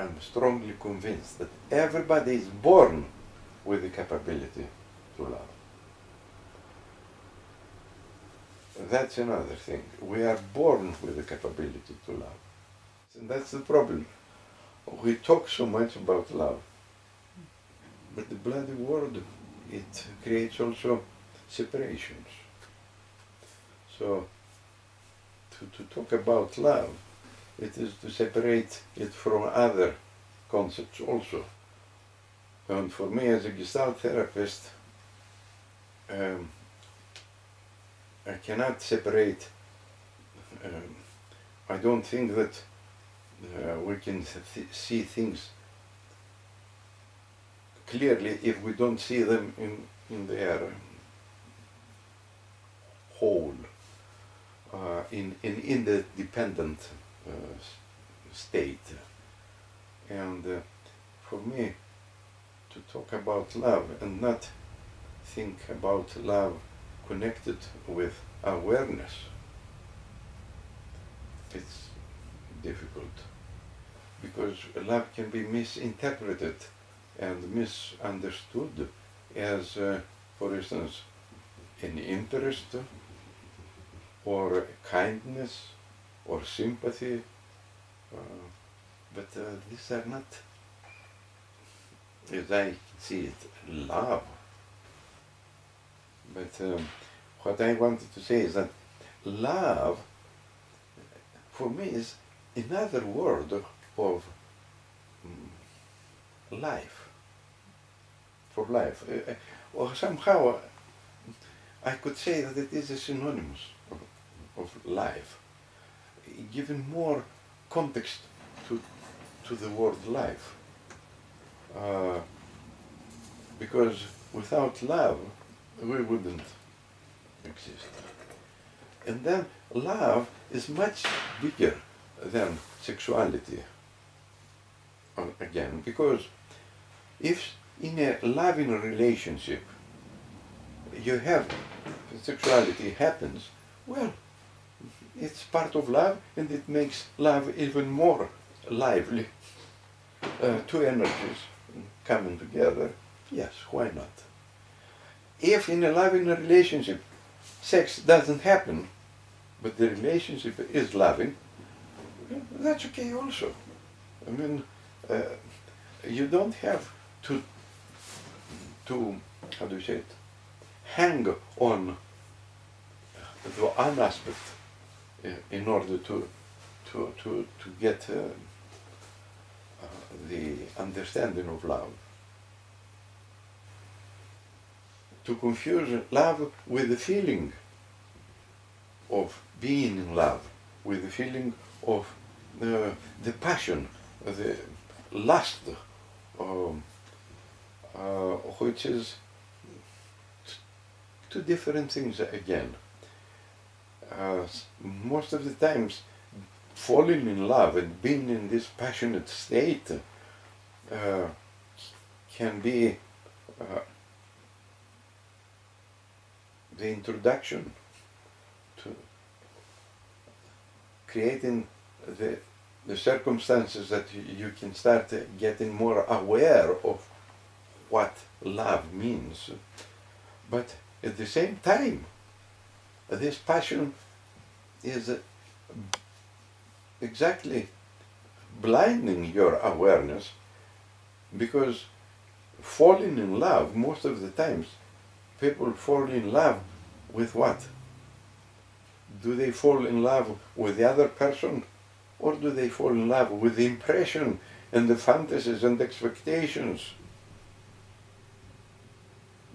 I'm strongly convinced that everybody is born with the capability to love. That's another thing. We are born with the capability to love. And that's the problem. We talk so much about love, but the bloody word, it creates also separations. So, to talk about love, it is to separate it from other concepts also. And for me as a gestalt therapist, I cannot separate, I don't think that we can see things clearly if we don't see them in their whole, in the dependent state. And for me, to talk about love and not think about love connected with awareness, it's difficult, because love can be misinterpreted and misunderstood as, for instance, an interest, or kindness, or sympathy, but these are not, as I see it, love. But what I wanted to say is that love, for me, is another word of life, for life. Or somehow I could say that it is a synonymous of life, giving more context to the word life. Because without love, we wouldn't exist. And then love is much bigger than sexuality, again, because if in a loving relationship you have sexuality happens, well, it's part of love, and it makes love even more lively. Two energies coming together, yes, why not? If in a loving relationship sex doesn't happen, but the relationship is loving, that's okay also. I mean, you don't have to how do you say it, hang on to one aspect in order to get the understanding of love. To confuse love with the feeling of being in love, with the feeling of the passion, the lust, which is two different things again. Most of the times, falling in love and being in this passionate state can be the introduction to creating the circumstances that you can start getting more aware of what love means. But at the same time, this passion is exactly blinding your awareness, because falling in love, most of the times, people fall in love with what? Do they fall in love with the other person, or do they fall in love with the impression and the fantasies and expectations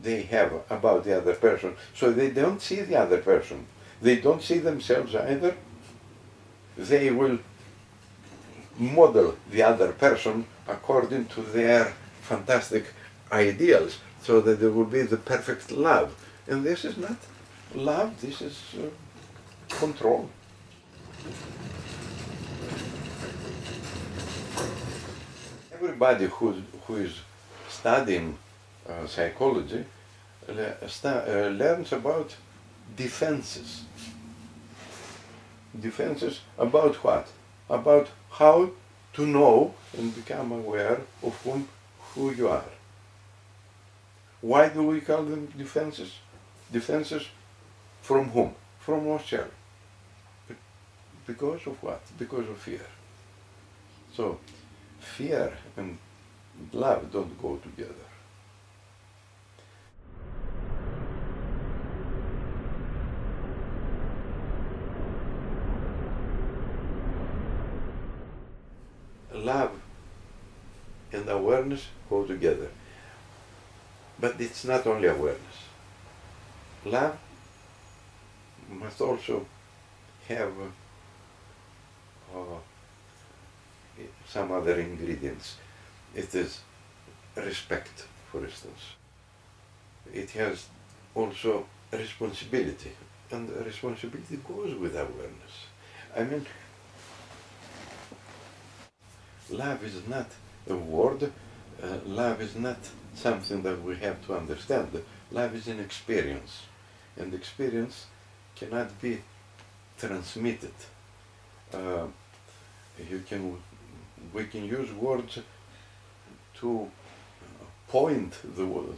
they have about the other person? So they don't see the other person. They don't see themselves either. They will model the other person according to their fantastic ideals, so that there will be the perfect love. And this is not love, this is control. Everybody who is studying psychology learns about defenses. Defenses about what? About how to know and become aware of who you are. Why do we call them defenses? Defenses from whom? From ourselves. Because of what? Because of fear. So, fear and love don't go together. Love and awareness go together. But it's not only awareness. Love must also have some other ingredients. It is respect, for instance. It has also responsibility, and responsibility goes with awareness. I mean, love is not a word, love is not something that we have to understand. Love is an experience, and experience cannot be transmitted. We can use words to point the world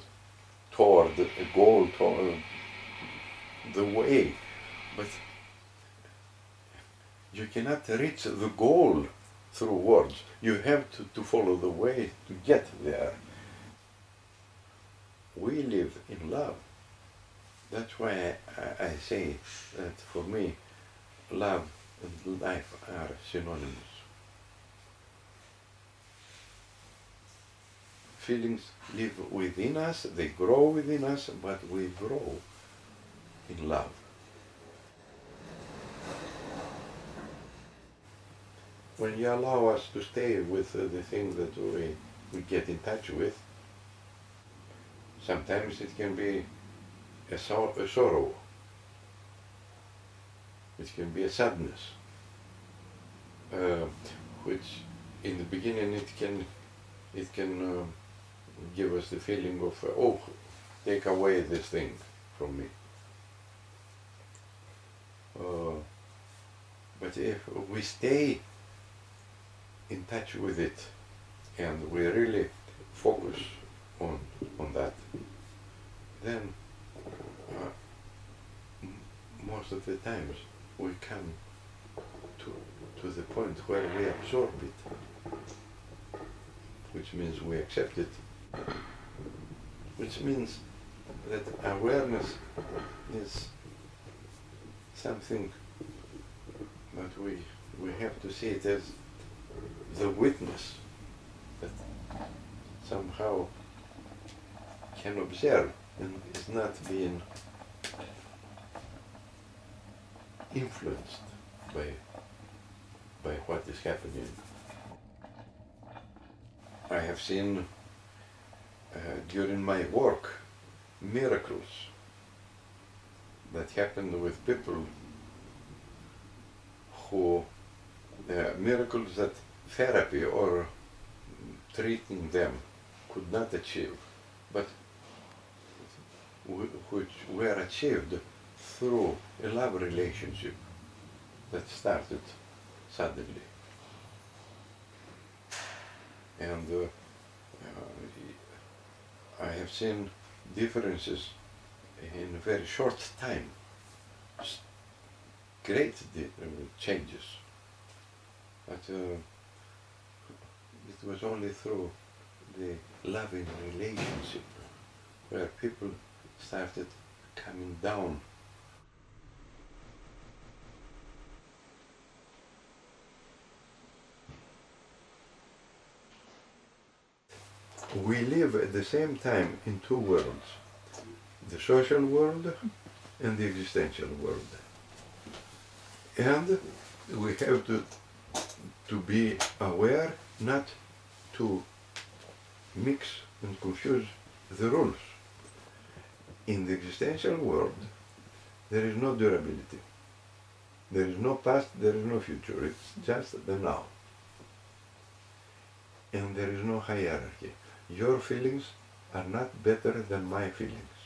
toward a goal, toward the way, but you cannot reach the goal through words. You have to follow the way to get there. We live in love. That's why I say that for me, love and life are synonymous. Feelings live within us, they grow within us, but we grow in love. When you allow us to stay with the thing that we get in touch with, sometimes it can be a sorrow, it can be a sadness, which in the beginning it can give us the feeling of, oh, take away this thing from me. But if we stay in touch with it and we really focus on that, then most of the times we come to the point where we absorb it, which means we accept it, which means that awareness is something that we have to see it as the witness that somehow can observe and is not being influenced by what is happening. I have seen during my work miracles that happened with people who, miracles that therapy or treating them could not achieve, but which were achieved through a love relationship that started suddenly. And I have seen differences in a very short time, great changes, but it was only through the loving relationship where people started coming down. We live at the same time in two worlds, the social world and the existential world. And we have to be aware not to mix and confuse the rules. In the existential world, there is no durability. There is no past, there is no future. It's just the now. And there is no hierarchy. Your feelings are not better than my feelings.